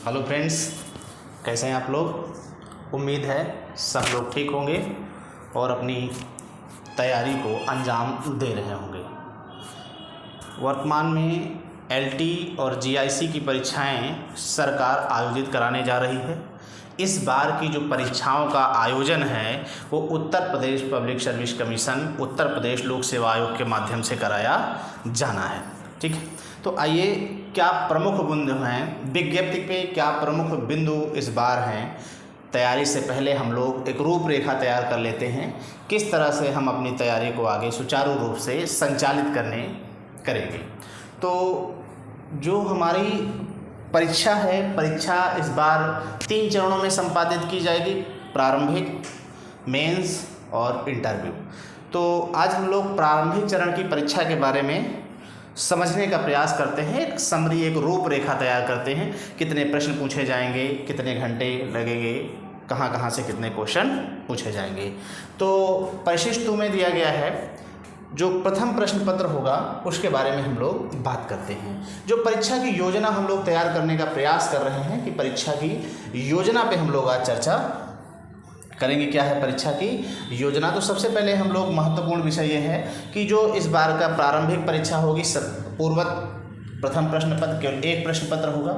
Hello friends, कैसे हैं आप लोग। उम्मीद है सब लोग ठीक होंगे और अपनी तैयारी को अंजाम दे रहे होंगे। वर्तमान में एलटी और जीआईसी की परीक्षाएं सरकार आयोजित कराने जा रही है। इस बार की जो परीक्षाओं का आयोजन है वो Uttar Pradesh public service commission, Uttar Pradesh लोक सेवा आयोग के माध्यम से कराया जाना है। ठीक है, तो आइए क्या प्रमुख बिंदु हैं, विज्ञप्ति पे क्या प्रमुख बिंदु इस बार हैं। तैयारी से पहले हम लोग एक रूपरेखा तैयार कर लेते हैं, किस तरह से हम अपनी तैयारी को आगे सुचारू रूप से संचालित करेंगे। तो जो हमारी परीक्षा है, परीक्षा इस बार 3 चरणों में संपादित की जाएगी, प्रारंभिक, मेंस और इंटरव्यू। तो आज हम लोग प्रारंभिक चरण की परीक्षा के बारे में समझने का प्रयास करते हैं। एक समरी, एक रूपरेखा तैयार करते हैं, कितने प्रश्न पूछे जाएंगे, कितने घंटे लगेंगे, कहाँ कहाँ से कितने क्वेश्चन पूछे जाएंगे। तो परिशिष्ट 2 में दिया गया है जो प्रथम प्रश्न पत्र होगा उसके बारे में हम लोग बात करते हैं। जो परीक्षा की योजना हम लोग तैयार करने का प्रयास कर रहे हैं कि परीक्षा की योजना पे हम लोग आज चर्चा करेंगे। क्या है परीक्षा की योजना? तो सबसे पहले हम लोग महत्वपूर्ण विषय ये है कि जो इस बार का प्रारंभिक परीक्षा होगी, पूर्वत प्रथम प्रश्न पत्र केवल 1 प्रश्न पत्र होगा।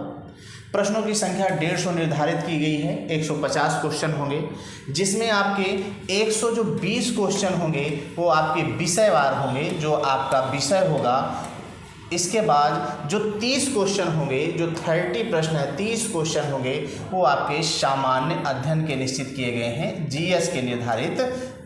प्रश्नों की संख्या 150 निर्धारित की गई है। 150 क्वेश्चन होंगे, जिसमें आपके 120 क्वेश्चन होंगे वो आपके विषयवार होंगे, जो आपका विषय होगा। इसके बाद जो 30 क्वेश्चन होंगे, जो 30 प्रश्न है, 30 क्वेश्चन होंगे वो आपके सामान्य अध्ययन के निश्चित किए गए हैं, जीएस के निर्धारित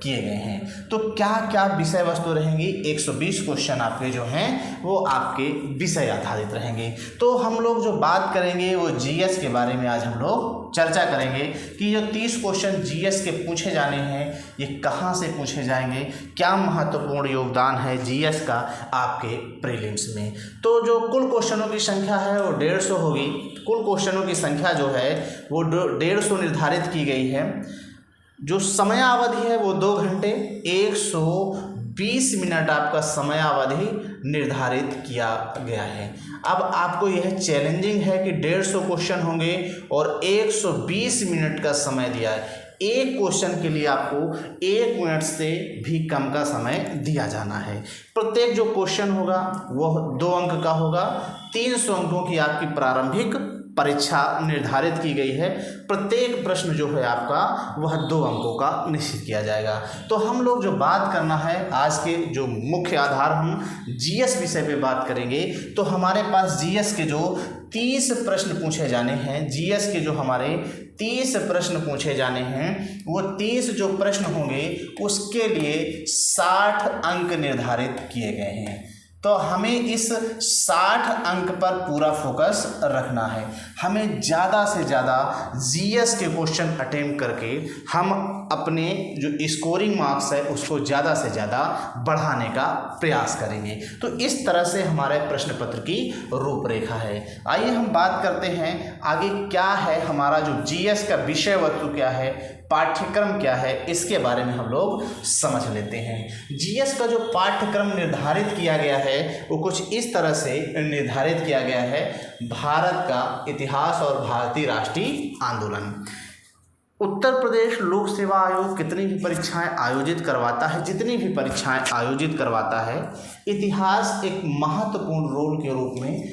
किए गए हैं। तो क्या क्या विषय वस्तु रहेंगी? 120 क्वेश्चन आपके जो हैं वो आपके विषय आधारित रहेंगे। तो हम लोग जो बात करेंगे वो जीएस के बारे में आज हम लोग चर्चा करेंगे कि जो 30 क्वेश्चन जीएस के पूछे जाने हैं ये कहाँ से पूछे जाएंगे, क्या महत्वपूर्ण योगदान है जीएस का आपके प्रीलिम्स में। तो जो कुल क्वेश्चनों की संख्या है वो 150 होगी। कुल क्वेश्चनों की संख्या जो है वो 150 निर्धारित की गई है। जो समयावधि है वो 2 घंटे 120 मिनट आपका समयावधि निर्धारित किया गया है। अब आपको यह चैलेंजिंग है कि 150 क्वेश्चन होंगे और 120 मिनट का समय दिया है। एक क्वेश्चन के लिए आपको 1 मिनट से भी कम का समय दिया जाना है। प्रत्येक जो क्वेश्चन होगा वह 2 अंक का होगा। 300 अंकों की आपकी प्रारंभिक परीक्षा निर्धारित की गई है। प्रत्येक प्रश्न जो है आपका वह 2 अंकों का निश्चित किया जाएगा। तो हम लोग जो बात करना है आज के जो मुख्य आधार, हम जीएस विषय पे बात करेंगे। तो हमारे पास जीएस के जो 30 प्रश्न पूछे जाने हैं, जीएस के जो हमारे 30 प्रश्न पूछे जाने हैं, वो 30 जो प्रश्न होंगे उसके लिए 60 अंक निर्धारित किए गए हैं। तो हमें इस 60 अंक पर पूरा फोकस रखना है। हमें ज़्यादा से ज़्यादा जीएस के क्वेश्चन अटेम्प्ट करके हम अपने जो स्कोरिंग मार्क्स है उसको ज़्यादा से ज़्यादा बढ़ाने का प्रयास करेंगे। तो इस तरह से हमारे प्रश्न पत्र की रूपरेखा है। आइए हम बात करते हैं आगे क्या है हमारा जो जीएस का विषय वस्तु क्या है, पाठ्यक्रम क्या है, इसके बारे में हम लोग समझ लेते हैं। जीएस का जो पाठ्यक्रम निर्धारित किया गया है वो कुछ इस तरह से निर्धारित किया गया है। भारत का इतिहास और भारतीय राष्ट्रीय आंदोलन। उत्तर प्रदेश लोक सेवा आयोग कितनी भी परीक्षाएं आयोजित करवाता है, जितनी भी परीक्षाएं आयोजित करवाता है, इतिहास एक महत्वपूर्ण रोल के रूप में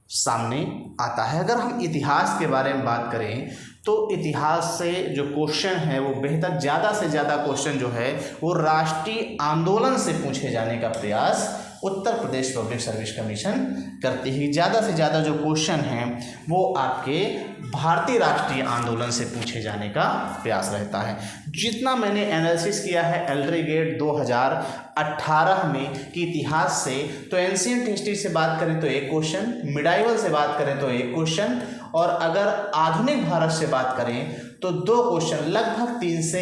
सामने आता है। अगर हम इतिहास के बारे में बात करें तो इतिहास से जो क्वेश्चन है वो बेहतर, ज़्यादा से ज़्यादा क्वेश्चन जो है वो राष्ट्रीय आंदोलन से पूछे जाने का प्रयास Uttar Pradesh public service commission करती है। ज़्यादा से ज़्यादा जो क्वेश्चन हैं वो आपके भारतीय राष्ट्रीय आंदोलन से पूछे जाने का प्रयास रहता है। जितना मैंने एनालिसिस किया है एलटी गेट 2018 में कि इतिहास से, तो एंशिएंट हिस्ट्री से बात करें तो 1 क्वेश्चन, मिडाइवल से बात करें तो 1 क्वेश्चन, और अगर आधुनिक भारत से बात करें तो 2 क्वेश्चन, लगभग 3 से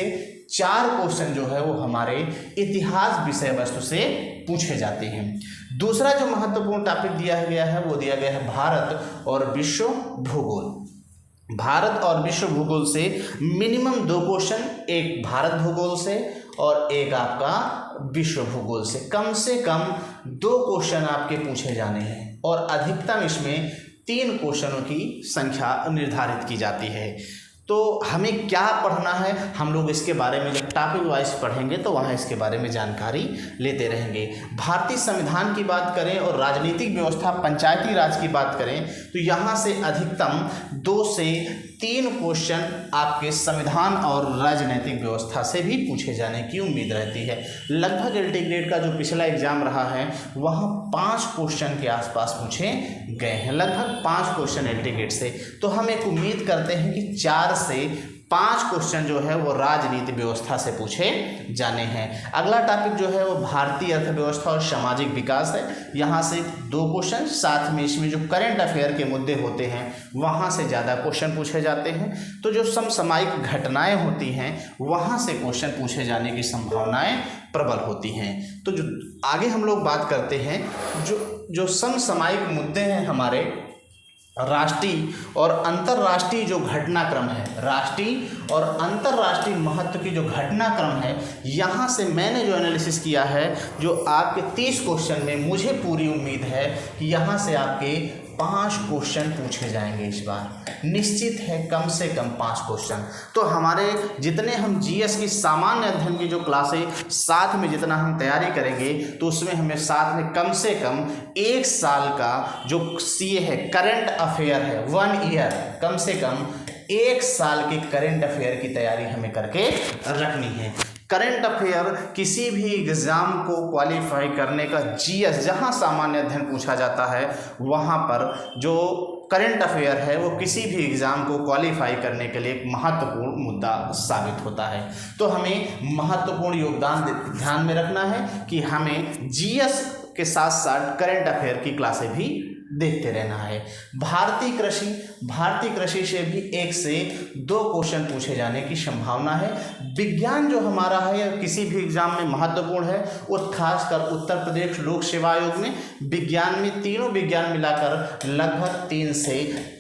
4 क्वेश्चन जो है वो हमारे इतिहास विषय वस्तु से पूछे जाते हैं। दूसरा जो महत्वपूर्ण टॉपिक दिया गया है वो दिया गया है भारत और विश्व भूगोल। भारत और विश्व भूगोल से मिनिमम 2 क्वेश्चन, एक भारत भूगोल से और एक आपका विश्व भूगोल से कम 2 क्वेश्चन आपके पूछे जाने हैं, और अधिकतम इसमें 3 क्वेश्चनों की संख्या निर्धारित की जाती है। तो हमें क्या पढ़ना है, हम लोग इसके बारे में जब टॉपिक वाइज पढ़ेंगे तो वहाँ इसके बारे में जानकारी लेते रहेंगे। भारतीय संविधान की बात करें और राजनीतिक व्यवस्था पंचायती राज की बात करें तो यहाँ से अधिकतम 2 से 3 क्वेश्चन आपके संविधान और राजनीतिक व्यवस्था से भी पूछे जाने की उम्मीद रहती है। लगभग एलटी ग्रेड का जो पिछला एग्जाम रहा है वहाँ 5 क्वेश्चन के आसपास पूछे गए हैं, लगभग 5 क्वेश्चन एलटी ग्रेड से। तो हम एक उम्मीद करते हैं कि 4 से 5 क्वेश्चन जो है वो राजनीति व्यवस्था से पूछे जाने हैं। अगला टॉपिक जो है वो भारतीय अर्थव्यवस्था और सामाजिक विकास है। यहाँ से 2 क्वेश्चन, साथ में इसमें जो करंट अफेयर के मुद्दे होते हैं वहाँ से ज़्यादा क्वेश्चन पूछे जाते हैं। तो जो समसामयिक घटनाएं होती हैं वहाँ से क्वेश्चन पूछे जाने की संभावनाएं प्रबल होती हैं। तो जो आगे हम लोग बात करते हैं, जो समसामयिक मुद्दे हैं हमारे राष्ट्रीय और अंतर्राष्ट्रीय जो घटनाक्रम है, राष्ट्रीय और अंतर्राष्ट्रीय महत्व की जो घटनाक्रम है, यहाँ से मैंने जो एनालिसिस किया है, जो आपके 30 क्वेश्चन में मुझे पूरी उम्मीद है कि यहाँ से आपके 5 क्वेश्चन पूछे जाएंगे इस बार, निश्चित है कम से कम 5 क्वेश्चन। तो हमारे जितने हम जीएस की सामान्य अध्ययन की जो क्लासें साथ में जितना हम तैयारी करेंगे तो उसमें हमें साथ में कम से कम 1 साल का जो सीए है, करंट अफेयर है, 1 ईयर, कम से कम 1 साल के करंट अफेयर की तैयारी हमें करके रखनी है। करंट अफेयर किसी भी एग्ज़ाम को क्वालिफाई करने का जीएस, जहां सामान्य अध्ययन पूछा जाता है वहां पर जो करंट अफेयर है वो किसी भी एग्ज़ाम को क्वालिफाई करने के लिए एक महत्वपूर्ण मुद्दा साबित होता है। तो हमें महत्वपूर्ण योगदान ध्यान में रखना है कि हमें जीएस के साथ साथ करंट अफेयर की क्लासें भी देखते रहना है। भारतीय कृषि से भी 1 से 2 क्वेश्चन पूछे जाने की संभावना है। विज्ञान जो हमारा है किसी भी एग्जाम में महत्वपूर्ण है, और खासकर उत्तर प्रदेश लोक सेवा आयोग ने विज्ञान में तीनों विज्ञान मिलाकर लगभग 3 से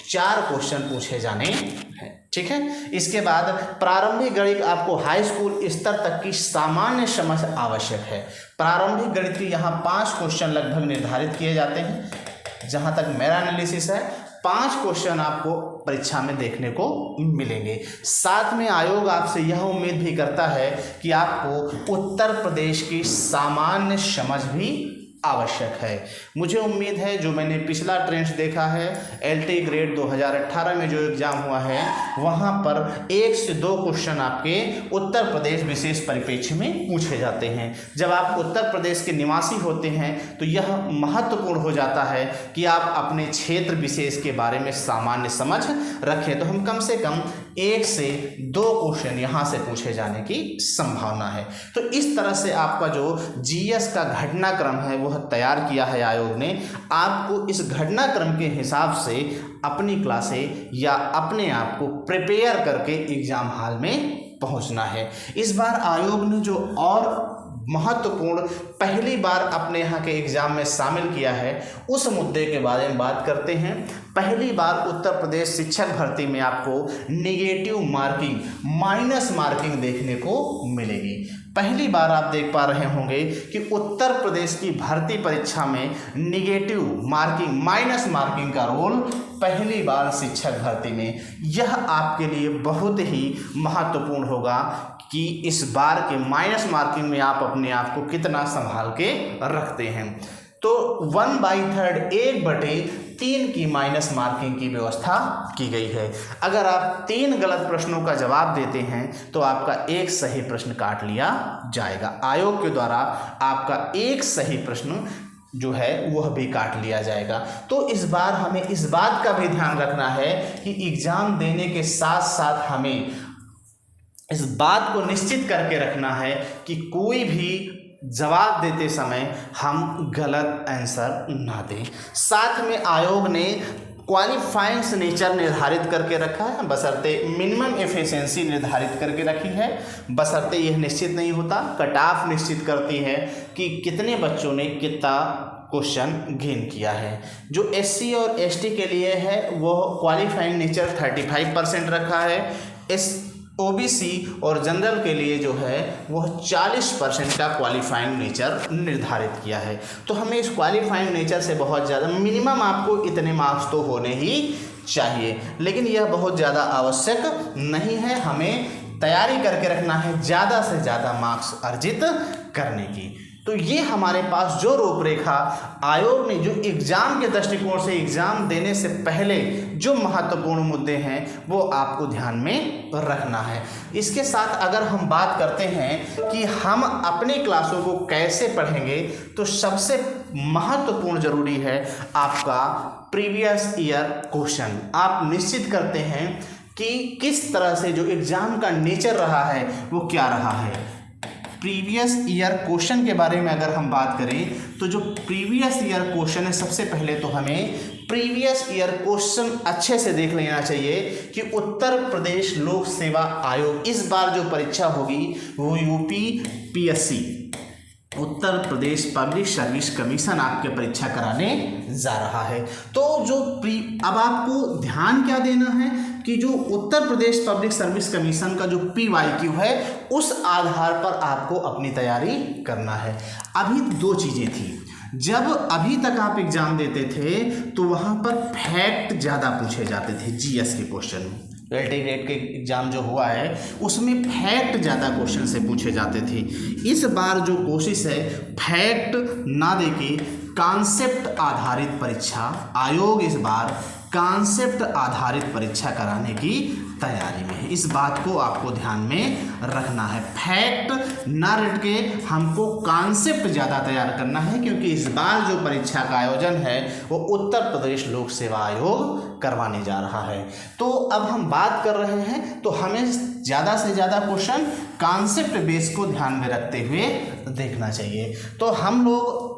4 क्वेश्चन पूछे जाने हैं। ठीक है, इसके बाद प्रारंभिक गणित आपको हाई स्कूल स्तर तक की सामान्य समझ आवश्यक है। प्रारंभिक गणित की यहाँ 5 क्वेश्चन लगभग निर्धारित किए जाते हैं। जहाँ तक मेरा एनालिसिस है 5 क्वेश्चन आपको परीक्षा में देखने को मिलेंगे। साथ में आयोग आपसे यह उम्मीद भी करता है कि आपको उत्तर प्रदेश की सामान्य समझ भी आवश्यक है। मुझे उम्मीद है जो मैंने पिछला ट्रेंड्स देखा है, एलटी ग्रेड 2018 में जो एग्ज़ाम हुआ है वहाँ पर 1 से 2 क्वेश्चन आपके उत्तर प्रदेश विशेष परिप्रेक्ष्य में पूछे जाते हैं। जब आप उत्तर प्रदेश के निवासी होते हैं तो यह महत्वपूर्ण हो जाता है कि आप अपने क्षेत्र विशेष के बारे में सामान्य समझ रखें। तो हम कम से कम 1 से 2 क्वेश्चन यहाँ से पूछे जाने की संभावना है। तो इस तरह से आपका जो जीएस का घटनाक्रम है वो तैयार किया है आयोग ने। आपको इस घटनाक्रम के हिसाब से अपनी क्लासें या अपने आप को प्रिपेयर करके एग्जाम हॉल में पहुंचना है। इस बार आयोग ने जो और महत्वपूर्ण पहली बार अपने यहाँ के एग्जाम में शामिल किया है उस मुद्दे के बारे में बात करते हैं। पहली बार उत्तर प्रदेश शिक्षक भर्ती में आपको नेगेटिव मार्किंग, माइनस मार्किंग देखने को मिलेगी। पहली बार आप देख पा रहे होंगे कि उत्तर प्रदेश की भर्ती परीक्षा में नेगेटिव मार्किंग, माइनस मार्किंग का रोल पहली बार शिक्षक भर्ती में। यह आपके लिए बहुत ही महत्वपूर्ण होगा कि इस बार के माइनस मार्किंग में आप अपने आप को कितना संभाल के रखते हैं। तो 1/3 1/3 की माइनस मार्किंग की व्यवस्था की गई है। अगर आप 3 गलत प्रश्नों का जवाब देते हैं तो आपका 1 सही प्रश्न काट लिया जाएगा। आयोग के द्वारा आपका 1 सही प्रश्न जो है वह भी काट लिया जाएगा। तो इस बार हमें इस बात का भी ध्यान रखना है कि एग्जाम देने के साथ साथ हमें इस बात को निश्चित करके रखना है कि कोई भी जवाब देते समय हम गलत आंसर ना दें। साथ में आयोग ने क्वालिफाइंग नेचर निर्धारित करके रखा है, बशर्ते मिनिमम एफिशिएंसी निर्धारित करके रखी है। बशर्ते यह निश्चित नहीं होता, कट ऑफ निश्चित करती है कि कितने बच्चों ने कितना क्वेश्चन गेन किया है। जो एससी और एसटी के लिए है वह क्वालिफाइंग नेचर 35% रखा है। ओबीसी और जनरल के लिए जो है वह 40% का क्वालिफाइंग नेचर निर्धारित किया है। तो हमें इस क्वालिफाइंग नेचर से बहुत ज़्यादा, मिनिमम आपको इतने मार्क्स तो होने ही चाहिए, लेकिन यह बहुत ज़्यादा आवश्यक नहीं है। हमें तैयारी करके रखना है ज़्यादा से ज़्यादा मार्क्स अर्जित करने की। तो ये हमारे पास जो रूपरेखा आयोग ने जो एग्ज़ाम के दृष्टिकोण से एग्ज़ाम देने से पहले जो महत्वपूर्ण मुद्दे हैं वो आपको ध्यान में रखना है। इसके साथ अगर हम बात करते हैं कि हम अपनी क्लासों को कैसे पढ़ेंगे, तो सबसे महत्वपूर्ण ज़रूरी है आपका प्रीवियस ईयर क्वेश्चन। आप निश्चित करते हैं कि किस तरह से जो एग्ज़ाम का नेचर रहा है वो क्या रहा है। प्रीवियस ईयर क्वेश्चन के बारे में अगर हम बात करें तो जो प्रीवियस ईयर क्वेश्चन है, सबसे पहले तो हमें प्रीवियस ईयर क्वेश्चन अच्छे से देख लेना चाहिए कि उत्तर प्रदेश लोक सेवा आयोग इस बार जो परीक्षा होगी वो UPPSC Uttar Pradesh public service commission आपके परीक्षा कराने जा रहा है। तो जो अब आपको ध्यान क्या देना है कि जो Uttar Pradesh public service commission का जो PYQ है उस आधार पर आपको अपनी तैयारी करना है। अभी दो चीज़ें थी, जब अभी तक आप एग्ज़ाम देते थे तो वहाँ पर फैक्ट ज़्यादा पूछे जाते थे। जीएस के क्वेश्चन एलटीग्रेड के एग्ज़ाम जो हुआ है उसमें फैक्ट ज़्यादा क्वेश्चन से पूछे जाते थे। इस बार जो कोशिश है फैक्ट ना देके कॉन्सेप्ट आधारित परीक्षा, आयोग इस बार कॉन्सेप्ट आधारित परीक्षा कराने की तैयारी में है। इस बात को आपको ध्यान में रखना है। फैक्ट ना रट के हमको कॉन्सेप्ट ज़्यादा तैयार करना है, क्योंकि इस बार जो परीक्षा का आयोजन है वो उत्तर प्रदेश लोक सेवा आयोग करवाने जा रहा है। तो अब हम बात कर रहे हैं तो हमें ज़्यादा से ज़्यादा क्वेश्चन कॉन्सेप्ट बेस को ध्यान में रखते हुए देखना चाहिए। तो हम लोग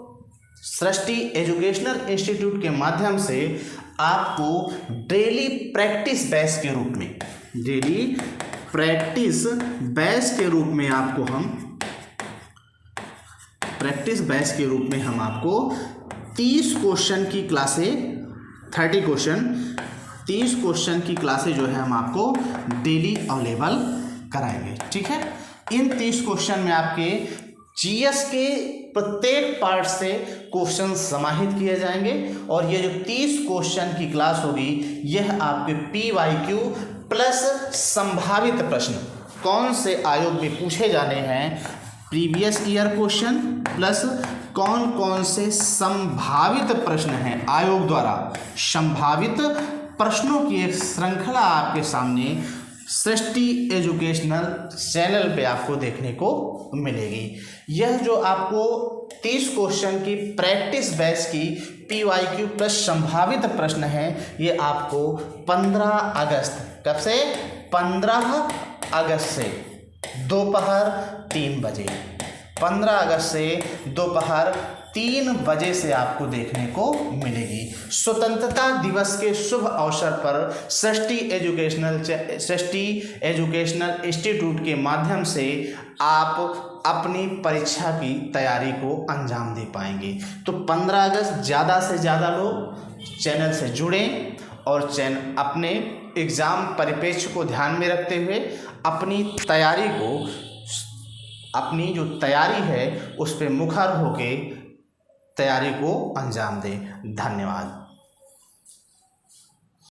सृष्टि एजुकेशनल इंस्टीट्यूट के माध्यम से आपको डेली प्रैक्टिस बैच के रूप में, डेली प्रैक्टिस बैच के रूप में आपको हम प्रैक्टिस बैच के रूप में हम आपको 30 क्वेश्चन की क्लासें 30 क्वेश्चन की क्लासें जो है हम आपको डेली अवेलेबल कराएंगे। ठीक है, इन 30 क्वेश्चन में आपके जीएस के प्रत्येक पार्ट से क्वेश्चन समाहित किए जाएंगे और ये जो 30 क्वेश्चन की क्लास होगी यह आपके PYQ प्लस संभावित प्रश्न कौन से आयोग में पूछे जाने हैं, प्रीवियस ईयर क्वेश्चन प्लस कौन कौन से संभावित प्रश्न हैं आयोग द्वारा, संभावित प्रश्नों की एक श्रृंखला आपके सामने सृष्टि एजुकेशनल चैनल पे आपको देखने को मिलेगी। यह जो आपको 30 क्वेश्चन की प्रैक्टिस बैच की PYQ प्लस संभावित प्रश्न है ये आपको 15 अगस्त, कब से 15 अगस्त से दोपहर 3 बजे, 15 अगस्त से दोपहर 3 बजे से आपको देखने को मिलेगी। स्वतंत्रता दिवस के शुभ अवसर पर सृष्टि एजुकेशनल इंस्टीट्यूट के माध्यम से आप अपनी परीक्षा की तैयारी को अंजाम दे पाएंगे। तो 15 अगस्त ज़्यादा से ज़्यादा लोग चैनल से जुड़ें और चैनल अपने एग्ज़ाम परिप्रेक्ष्य को ध्यान में रखते हुए अपनी तैयारी को, अपनी जो तैयारी है उस पर मुखर होके तैयारी को अंजाम दें। धन्यवाद।